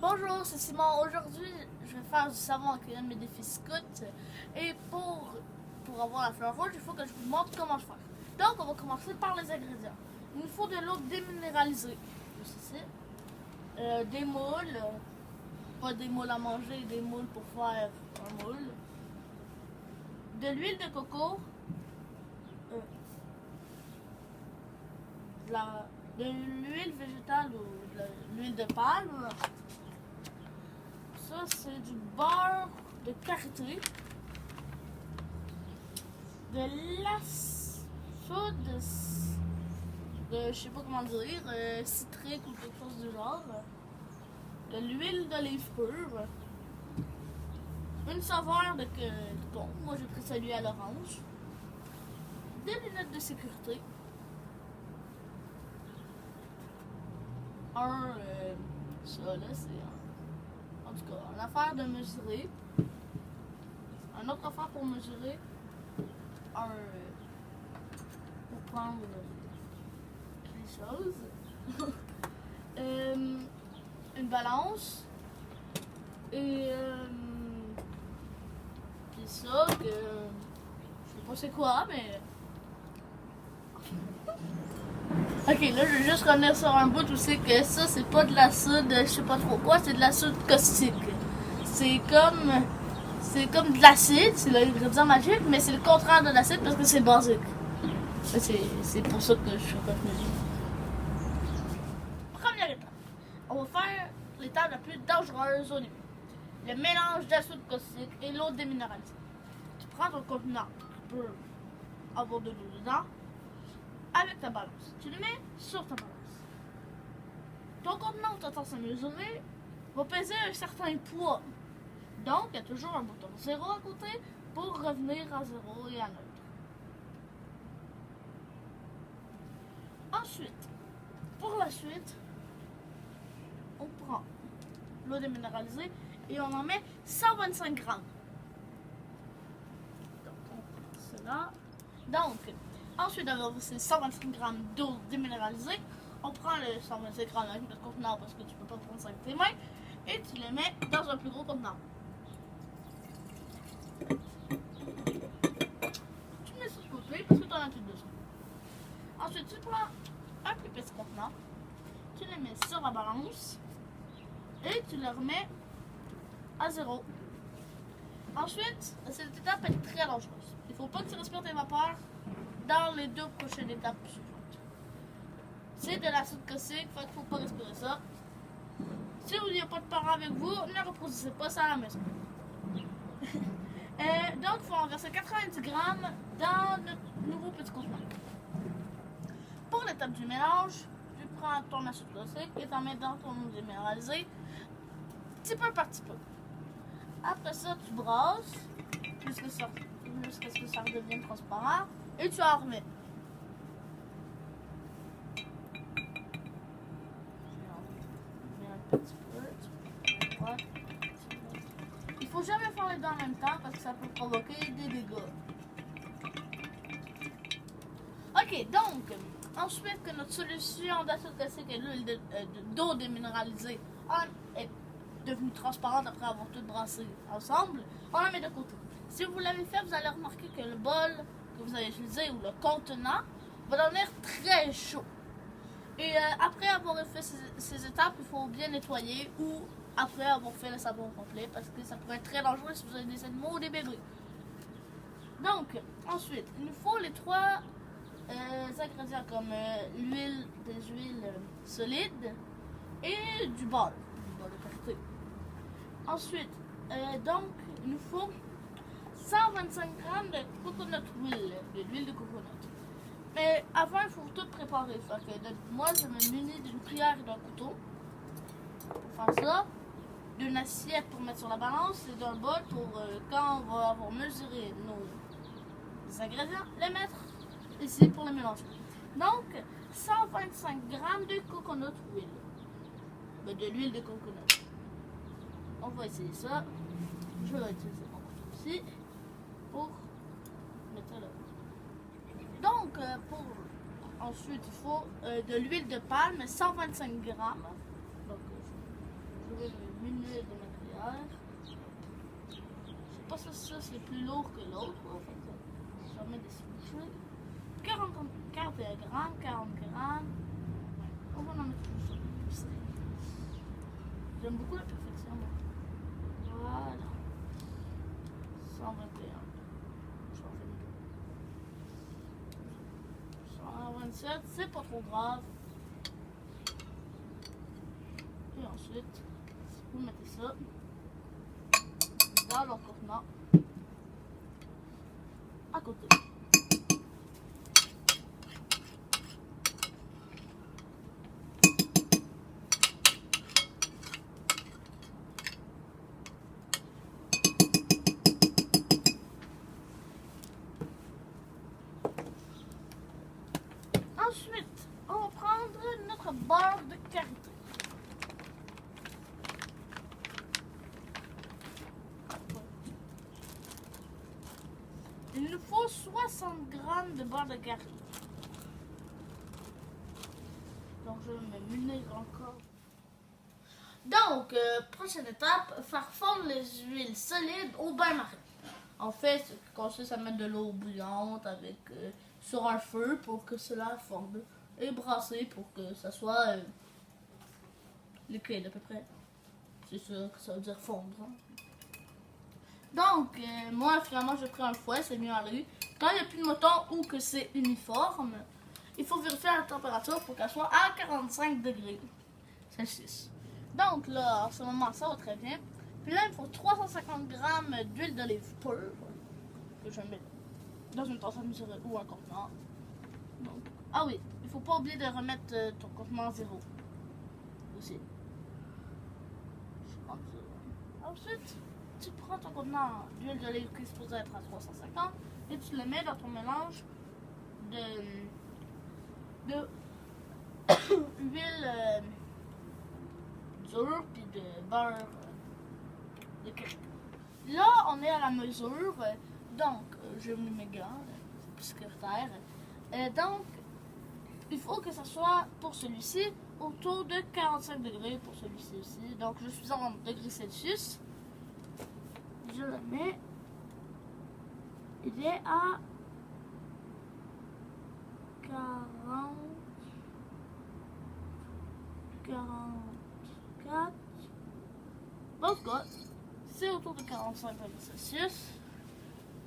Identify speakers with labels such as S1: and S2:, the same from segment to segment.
S1: Bonjour, c'est Simon. Aujourd'hui, je vais faire du savon en cueillant mes défis scout. Et pour avoir la fleur rouge, il faut que je vous montre comment je fais. Donc, on va commencer par les ingrédients. Il nous faut de l'eau déminéralisée. Juste ici. Des moules. Pas des moules à manger, des moules pour faire un moule. De l'huile de coco. De l'huile végétale ou de l'huile de palme. Ça, c'est du beurre de karité. De la soude de, je sais pas comment dire, citrique ou quelque chose du genre. De l'huile d'olive pure. Une saveur de thon. Moi, j'ai pris celui à l'orange. Des lunettes de sécurité. Ça là, c'est en tout cas une affaire de mesurer. Un autre affaire pour mesurer. Pour prendre les choses. Une balance. Et ça que je sais pas c'est quoi, mais. Ok, là je vais juste revenir sur un bout où c'est que ça c'est pas de la soude, je sais pas trop quoi, c'est de la soude caustique. C'est comme de l'acide, c'est l'ingrédient magique, mais c'est le contraire de l'acide parce que c'est basique. C'est pour ça que je suis revenue. Première étape, on va faire l'étape la plus dangereuse au début. Le mélange d'acide caustique et l'eau déminéralisée. Tu prends ton contenant, tu peux avoir de l'eau dedans. Avec ta balance. Tu le mets sur ta balance. Ton contenant où tu as à mesurer va peser un certain poids. Donc, il y a toujours un bouton 0 à côté pour revenir à 0 et à neutre. Ensuite, pour la suite, on prend l'eau déminéralisée et on en met 125 grammes. Donc, on prend cela. Donc, ensuite d'avoir versé 125 grammes d'eau déminéralisée, on prend les 125 grammes avec notre contenant parce que tu peux pas prendre ça avec tes mains et tu les mets dans un plus gros contenant. Tu mets sur le côté parce que tu en as plus besoin. Ensuite, tu prends un plus petit contenant, tu les mets sur la balance et tu les remets à 0. Ensuite, cette étape est très dangereuse. Il ne faut pas que tu respires tes vapeurs dans les 2 prochaines étapes suivantes. C'est de l'acide caustique, fait qu'il ne faut pas respirer ça. Si vous n'avez pas de parents avec vous, ne reproduisez pas ça à la maison. Donc, il faut en verser 90 grammes dans notre nouveau petit contenant. Pour l'étape du mélange, tu prends ton acide caustique et t'en mets dans ton eau déminéralisée, petit peu par petit peu. Après ça, tu brasses jusqu'à ce que ça redevienne transparent. Et tu en remets. Un petit peu. Il faut jamais faire les deux en même temps parce que ça peut provoquer des dégâts. Ok, donc, ensuite que notre solution d'acide caustique et l'huile d'eau déminéralisée est devenue transparente après avoir tout brassé ensemble, on la met de côté. Si vous l'avez fait, vous allez remarquer que le bol que vous avez utilisé ou le contenant va devenir très chaud. Et après avoir fait ces étapes, il faut bien nettoyer ou après avoir fait le savon complet parce que ça pourrait être très dangereux si vous avez des animaux ou des bébés. Donc, ensuite, il nous faut les 3 ingrédients comme l'huile, des huiles solides et du beurre de karité. Ensuite, donc, il nous faut 125 grammes de coconut oil, de l'huile de coconut. Mais avant, il faut tout préparer. Fait que moi, je me munis d'une cuillère et d'un couteau pour faire ça, d'une assiette pour mettre sur la balance et d'un bol pour quand on va avoir mesuré nos ingrédients, les mettre ici pour les mélanger. Donc, 125 grammes de coconut oil, de l'huile de coconut. On va essayer ça. Je vais utiliser mon couteau aussi pour mettre là. Donc, ensuite, il faut de l'huile de palme, 125 grammes. Donc, je vais une huile de ma cuillère. Je sais pas si ça c'est plus lourd que l'autre. En fait, je vais mettre des switches. 41 grammes, 40 grammes. Ouais, on va en mettre plus ça. J'aime beaucoup la perfection. Voilà. 121. 127, c'est pas trop grave. Et ensuite, vous mettez ça dans leur contenant à côté. Ensuite, on va prendre notre beurre de karité. Il nous faut 60 grammes de beurre de karité. Donc je vais me munir encore. Donc, prochaine étape, faire fondre les huiles solides au bain marin. En fait, ce qui consiste à mettre de l'eau bouillante avec, sur un feu pour que cela fonde et brasser pour que ça soit liquide à peu près. C'est ça que ça veut dire fondre. Hein. Donc, moi finalement j'ai pris un fouet, c'est mieux à lui. Quand il n'y a plus de moton ou que c'est uniforme, il faut vérifier la température pour qu'elle soit à 45 degrés Celsius. Donc là, en ce moment, ça va très bien. Puis là, il faut 350 grammes d'huile d'olive pure que je mets dans une tasse à mesurer ou un contenant. Donc, ah oui, il faut pas oublier de remettre ton contenant à zéro aussi. Ensuite, tu prends ton contenant d'huile d'olive qui est supposé être à 350 et tu le mets dans ton mélange de huile dure puis de beurre de karité. Là, on est à la mesure, donc j'ai mis mes gants, c'est plus sécuritaire. Donc, il faut que ça soit pour celui-ci autour de 45 degrés pour celui-ci aussi. Donc, je suis en degrés Celsius. Je le mets. Il est à 40, 44. En tout cas, c'est autour de 45 degrés Celsius.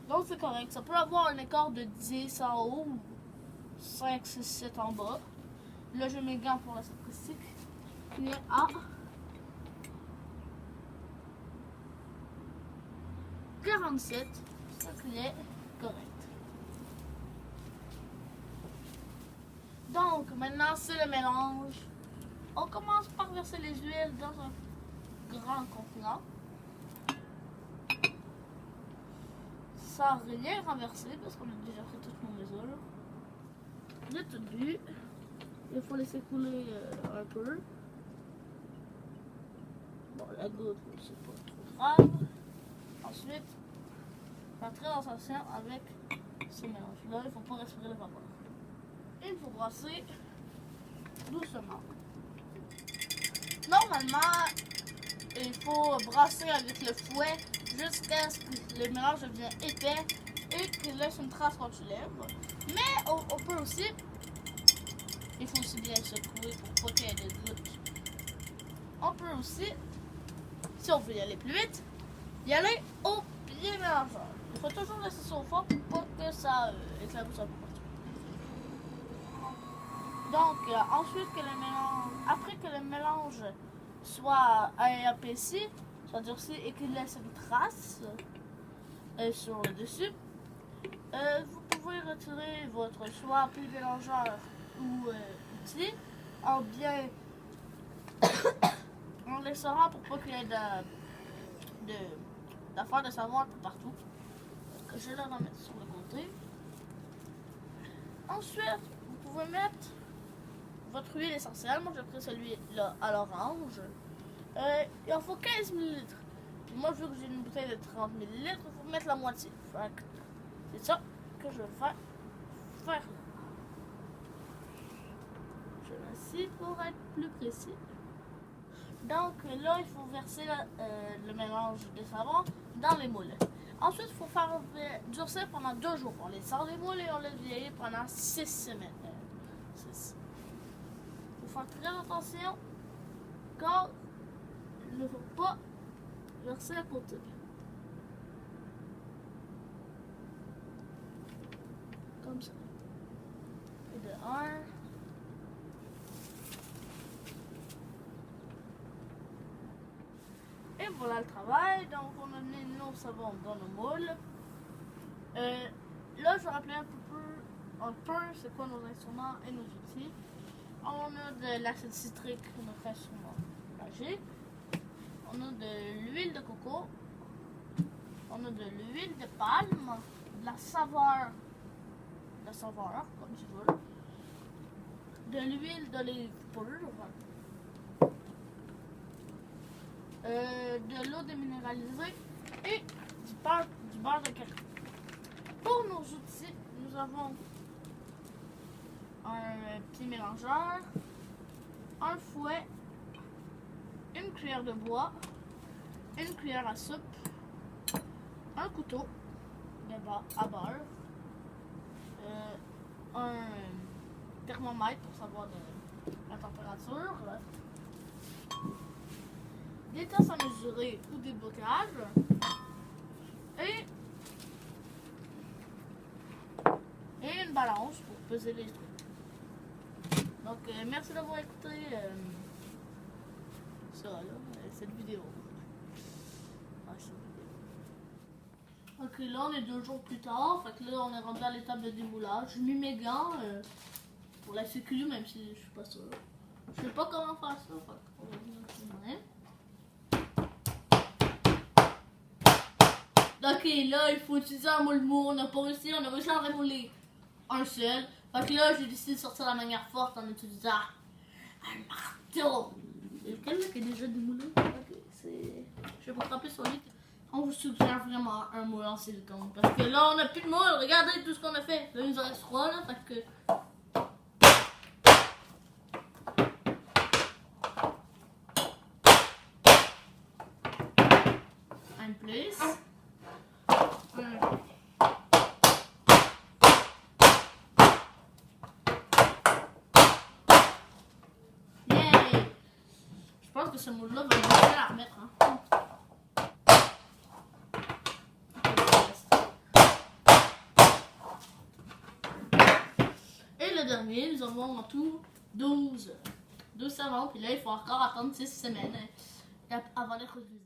S1: Donc, c'est correct. Ça peut avoir un écart de 10 en haut, 5, 6, 7 en bas. Là, je mets mes gants pour la statistique. Il est à 47, ça c'est correct. Donc, maintenant, c'est le mélange. On commence par verser les huiles dans un grand contenant. Sans rien renverser parce qu'on a déjà fait toutes nos mesures. J'ai tout bu. Il faut laisser couler un peu. Bon, la goutte, c'est pas trop grave. Ensuite, faire très attention avec ce mélange-là. Il ne faut pas respirer le vapeur. Et il faut brasser doucement. Normalement, il faut brasser avec le fouet jusqu'à ce que le mélange devienne épais et qu'il laisse une trace quand tu lèves. Mais on peut aussi, il faut aussi bien secouer pour pas qu'il y ait de gouttes. On peut aussi, si on veut y aller plus vite, y aller au pied mélangeur. Il faut toujours laisser ça au fond pour pas que ça éclabousse un peu partout. Donc, ensuite que le mélange, après que le mélange soit épaissi, soit durci et qu'il laisse une trace sur le dessus, vous pouvez retirer votre soit pied mélangeur ou outil en bien en laissant pour pas qu'il y ait d'affaires de savon un peu partout. Donc, je vais le remettre sur le côté. Ensuite, vous pouvez mettre votre huile essentielle. Moi, j'ai pris celui-là à l'orange. Il en faut 15 ml. Moi, vu que j'ai une bouteille de 30 ml, il faut mettre la moitié. C'est ça que je vais faire là. Je vais ici pour être plus précis. Donc là, il faut verser le mélange de savon dans les moules. Ensuite, il faut faire durcir pendant 2 jours. On les sort des moules et on les vieillit pendant 6 semaines. Il faut faire très attention car il ne faut pas verser à côté. Comme ça. Et de 1. Et voilà le travail. Donc on a mis nos savons dans nos moules. Là, je vais rappeler un peu c'est quoi nos instruments et nos outils. On a de l'acide citrique, notre instrument magique. On a de l'huile de coco. On a de l'huile de palme, de la saveur, comme tu veux, de l'huile d'olive pure, de l'eau déminéralisée et du beurre de cacao. Pour nos outils, nous avons un petit mélangeur, un fouet, une cuillère de bois, une cuillère à soupe, un couteau à beurre, un thermomètre pour savoir la température, des tasses à mesurer ou des bocages et une balance pour peser les trucs. Donc merci d'avoir écouté cette vidéo. Ok, là on est 2 jours plus tard, fait que là on est rendu à l'étape de démoulage. J'ai mis mes gants pour la sécurité, même si je suis pas sûre. Je sais pas comment faire ça, fait qu'on va venir. Ok, là il faut utiliser un moule mou, on n'a pas réussi, on a réussi à en remouler un seul. Fait que là j'ai décidé de sortir la manière forte en utilisant un marteau. Lequel qui est déjà démoulé? Ok, c'est. Je vais pas frapper sur lui. On vous suggère vraiment un moule en silicone. Parce que là, on n'a plus de moule. Regardez tout ce qu'on a fait. Là, il nous en reste 3 là. Fait que. Un plus. Yay! Je pense que ce moule-là va être difficile à remettre. Hein. Et le dernier, nous avons en tout 12 savons. Puis là, il faut encore attendre 6 semaines avant d'être utilisé.